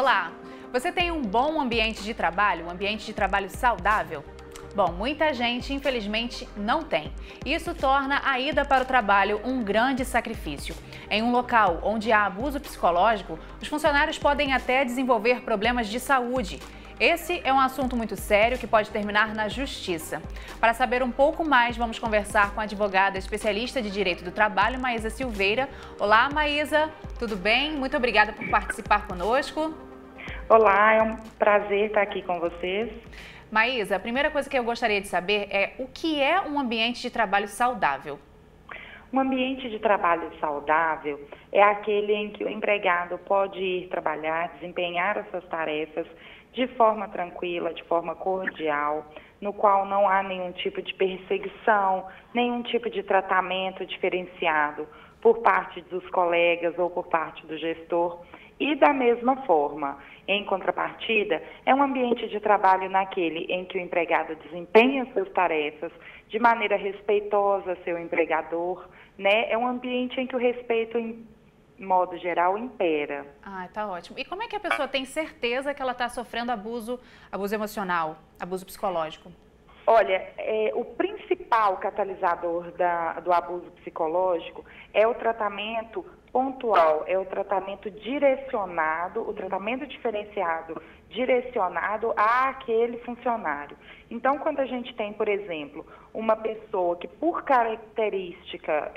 Olá! Você tem um bom ambiente de trabalho, um ambiente de trabalho saudável? Bom, muita gente, infelizmente, não tem. Isso torna a ida para o trabalho um grande sacrifício. Em um local onde há abuso psicológico, os funcionários podem até desenvolver problemas de saúde. Esse é um assunto muito sério que pode terminar na justiça. Para saber um pouco mais, vamos conversar com a advogada especialista de Direito do Trabalho, Maísa Silveira. Olá, Maísa, tudo bem? Muito obrigada por participar conosco. Olá, é um prazer estar aqui com vocês. Maísa, a primeira coisa que eu gostaria de saber é o que é um ambiente de trabalho saudável? Um ambiente de trabalho saudável é aquele em que o empregado pode ir trabalhar, desempenhar as suas tarefas de forma tranquila, de forma cordial, no qual não há nenhum tipo de perseguição, nenhum tipo de tratamento diferenciado por parte dos colegas ou por parte do gestor. E da mesma forma, em contrapartida, é um ambiente de trabalho naquele em que o empregado desempenha suas tarefas de maneira respeitosa ao seu empregador, né? É um ambiente em que o respeito, em modo geral, impera. Ah, tá ótimo. E como é que a pessoa tem certeza que ela está sofrendo abuso emocional, abuso psicológico? Olha, o principal catalisador do abuso psicológico é o tratamento pontual, é o tratamento direcionado, o tratamento diferenciado, direcionado àquele funcionário. Então, quando a gente tem, por exemplo, uma pessoa que por característica,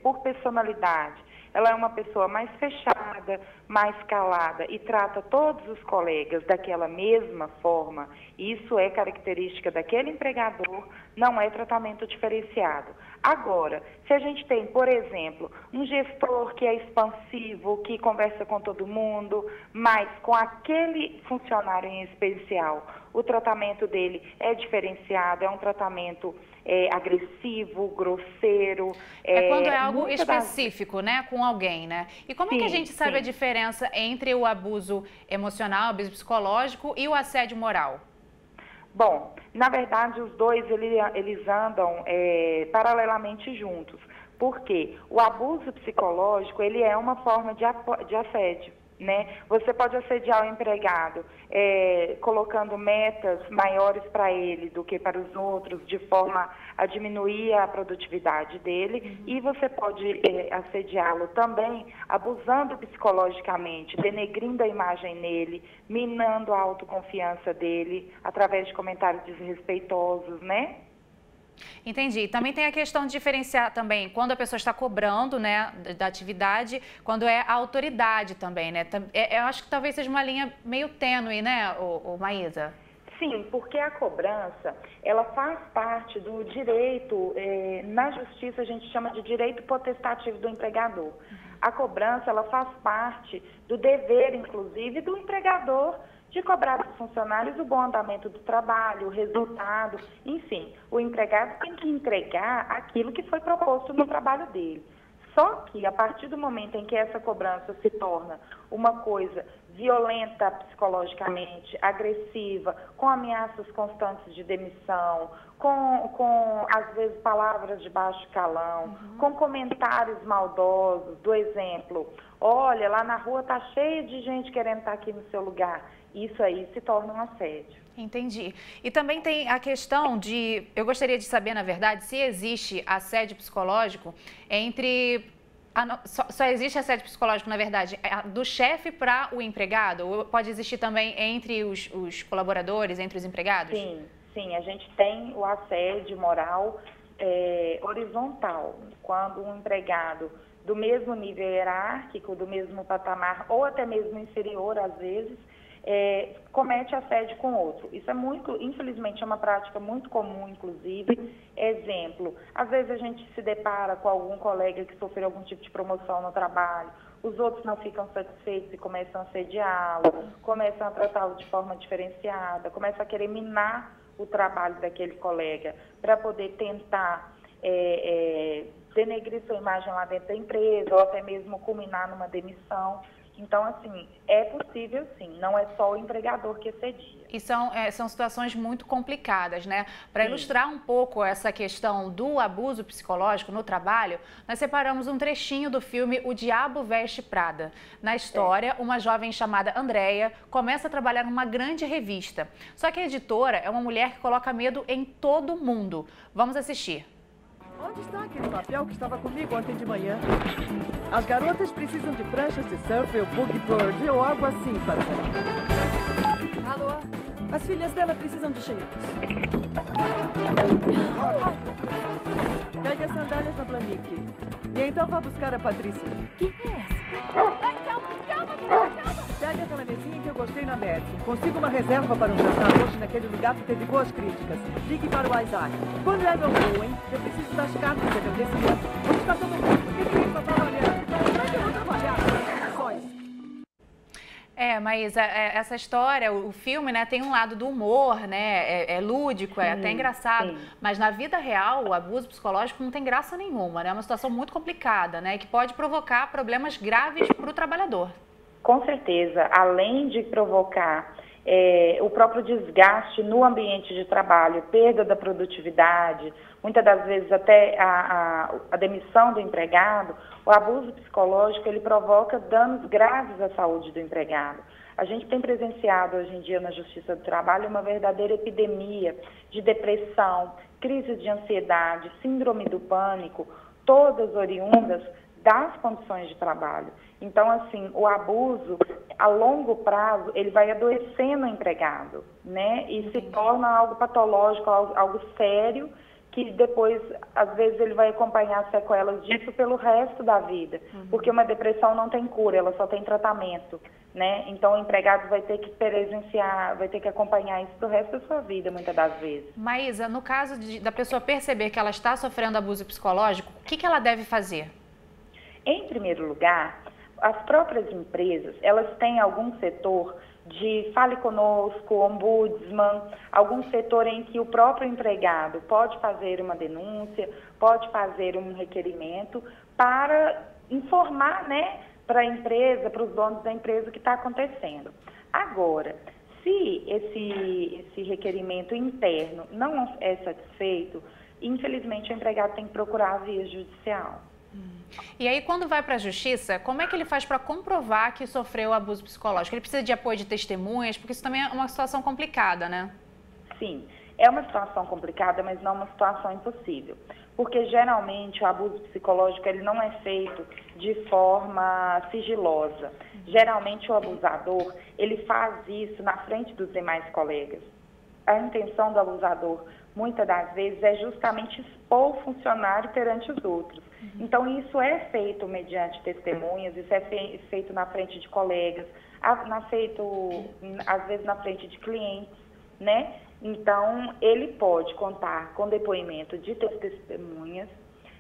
por personalidade, ela é uma pessoa mais fechada, mais calada e trata todos os colegas daquela mesma forma, isso é característica daquele empregador, não é tratamento diferenciado. Agora, se a gente tem, por exemplo, um gestor que é expansivo, que conversa com todo mundo, mas com aquele funcionário em especial, o tratamento dele é diferenciado, é um tratamento agressivo, grosseiro. É quando é algo específico, né, com alguém, né? E como é que a gente sabe a diferença entre o abuso emocional, o abuso psicológico e o assédio moral? Bom, na verdade, os dois, eles andam paralelamente juntos. Porque o abuso psicológico, ele é uma forma de assédio, né? Você pode assediar o empregado colocando metas maiores para ele do que para os outros, de forma a diminuir a produtividade dele. E você pode assediá-lo também abusando psicologicamente, denegrindo a imagem nele, minando a autoconfiança dele, através de comentários desrespeitosos, né? Entendi. Também tem a questão de diferenciar também quando a pessoa está cobrando, né, da atividade, quando é a autoridade também, né? Eu acho que talvez seja uma linha meio tênue, né, Maísa? Sim, porque a cobrança, ela faz parte do direito, na justiça a gente chama de direito potestativo do empregador. A cobrança, ela faz parte do dever, inclusive, do empregador de cobrar dos funcionários o bom andamento do trabalho, o resultado, enfim, o empregado tem que entregar aquilo que foi proposto no trabalho dele. Só que a partir do momento em que essa cobrança se torna uma coisa violenta psicologicamente, agressiva, com ameaças constantes de demissão, com às vezes palavras de baixo calão, com comentários maldosos, do exemplo, olha, lá na rua tá cheio de gente querendo estar aqui no seu lugar. Isso aí se torna um assédio. Entendi. E também tem a questão de, eu gostaria de saber, na verdade, se existe assédio psicológico entre, só existe assédio psicológico, na verdade, do chefe para o empregado? Ou pode existir também entre os colaboradores, entre os empregados? Sim, a gente tem o assédio moral horizontal, quando um empregado do mesmo nível hierárquico, do mesmo patamar ou até mesmo inferior, às vezes, comete assédio com outro. Isso é muito, infelizmente, é uma prática muito comum, inclusive. Exemplo, às vezes a gente se depara com algum colega que sofreu algum tipo de promoção no trabalho, os outros não ficam satisfeitos e começam a assediá-lo, começam a tratá-lo de forma diferenciada, começam a querer minar o trabalho daquele colega para poder tentar denegrir sua imagem lá dentro da empresa ou até mesmo culminar numa demissão. Então, assim, é possível sim, não é só o empregador que excedia. E são situações muito complicadas, né? Para ilustrar um pouco essa questão do abuso psicológico no trabalho, nós separamos um trechinho do filme O Diabo Veste Prada. Na história, uma jovem chamada Andréia começa a trabalhar numa grande revista. Só que a editora é uma mulher que coloca medo em todo mundo. Vamos assistir. Onde está aquele papel que estava comigo ontem de manhã? As garotas precisam de pranchas de surf ou boogie board ou algo assim para falar. Alô? As filhas dela precisam de chinelos. Pegue as sandálias na Blanique. E então vá buscar a Patrícia. Quem é essa? Calma. Pegue aquela mesinha que eu gostei na Madison. Consiga uma reserva para um jantar hoje naquele lugar que teve boas críticas. Ligue para o Isaac. Quando é meu voo, hein? Eu preciso das cartas de agradecimento. Onde está todo mundo? Por que ninguém está trabalhando? Como é que eu vou trabalhar? Mas essa história, o filme, né, tem um lado do humor, né, é lúdico, é até engraçado, sim. Mas na vida real, o abuso psicológico não tem graça nenhuma, né, é uma situação muito complicada, né, que pode provocar problemas graves para o trabalhador. Com certeza, além de provocar o próprio desgaste no ambiente de trabalho, perda da produtividade, muitas das vezes até a demissão do empregado, o abuso psicológico ele provoca danos graves à saúde do empregado. A gente tem presenciado hoje em dia na Justiça do Trabalho uma verdadeira epidemia de depressão, crise de ansiedade, síndrome do pânico, todas oriundas das condições de trabalho. Então, assim, o abuso, a longo prazo, ele vai adoecendo o empregado, né? E se torna algo patológico, algo sério, que depois, às vezes, ele vai acompanhar as sequelas disso pelo resto da vida. Porque uma depressão não tem cura, ela só tem tratamento, né? Então, o empregado vai ter que presenciar, vai ter que acompanhar isso pro resto da sua vida, muitas das vezes. Maísa, no caso da pessoa perceber que ela está sofrendo abuso psicológico, o que ela deve fazer? Em primeiro lugar, as próprias empresas, elas têm algum setor de fale conosco, ombudsman, algum setor em que o próprio empregado pode fazer uma denúncia, pode fazer um requerimento para informar, né, para a empresa, para os donos da empresa o que está acontecendo. Agora, se esse requerimento interno não é satisfeito, infelizmente o empregado tem que procurar a via judicial. E aí, quando vai para a justiça, como é que ele faz para comprovar que sofreu abuso psicológico? Ele precisa de apoio de testemunhas, porque isso também é uma situação complicada, né? Sim, é uma situação complicada, mas não uma situação impossível. Porque, geralmente, o abuso psicológico ele não é feito de forma sigilosa. Geralmente, o abusador, ele faz isso na frente dos demais colegas. A intenção do abusador, muitas das vezes, é justamente expor o funcionário perante os outros. Então, isso é feito mediante testemunhas, isso é feito na frente de colegas, feito, às vezes, na frente de clientes, né? Então, ele pode contar com depoimento de testemunhas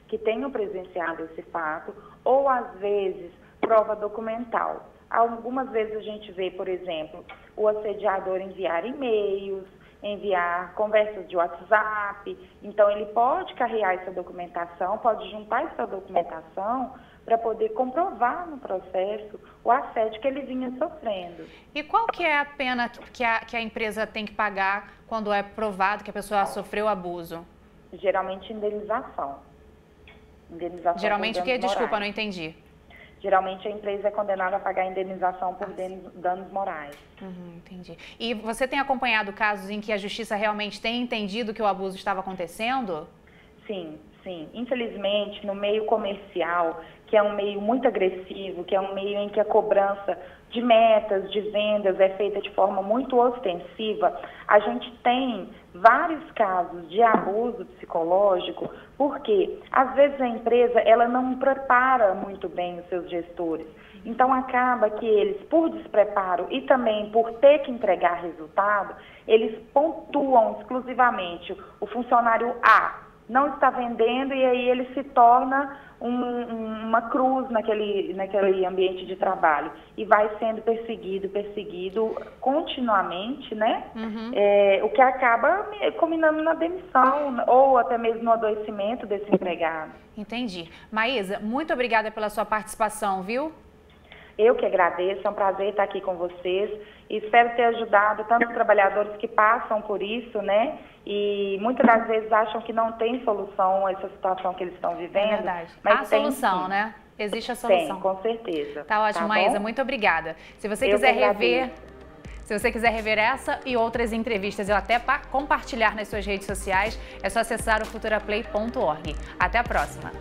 que tenham presenciado esse fato, ou, às vezes, prova documental. Algumas vezes a gente vê, por exemplo, o assediador enviar e-mails, enviar conversas de WhatsApp, então ele pode carregar essa documentação, pode juntar essa documentação para poder comprovar no processo o assédio que ele vinha sofrendo. E qual que é a pena que a empresa tem que pagar quando é provado que a pessoa sofreu abuso? Geralmente indenização. Geralmente o quê? Desculpa, não entendi. Geralmente a empresa é condenada a pagar indenização por danos morais. Entendi. E você tem acompanhado casos em que a justiça realmente tem entendido que o abuso estava acontecendo? Sim, sim. Infelizmente, no meio comercial, que é um meio muito agressivo, que é um meio em que a cobrança de metas, de vendas é feita de forma muito ostensiva, a gente tem vários casos de abuso psicológico, porque às vezes a empresa ela não prepara muito bem os seus gestores. Então acaba que eles, por despreparo e também por ter que entregar resultado, eles pontuam exclusivamente o funcionário A não está vendendo e aí ele se torna uma cruz naquele ambiente de trabalho e vai sendo perseguido continuamente, né? O que acaba culminando na demissão ou até mesmo no adoecimento desse empregado. Entendi. Maísa, muito obrigada pela sua participação, viu? Eu que agradeço, é um prazer estar aqui com vocês e espero ter ajudado tanto os trabalhadores que passam por isso, né? E muitas das vezes acham que não tem solução a essa situação que eles estão vivendo. É verdade. Mas Há solução, sim. né? Existe a solução. Tem, com certeza. Tá ótimo, Maísa. Muito obrigada. Se você quiser rever... Se você quiser rever essa e outras entrevistas ou até compartilhar nas suas redes sociais, é só acessar o futuraplay.org. Até a próxima!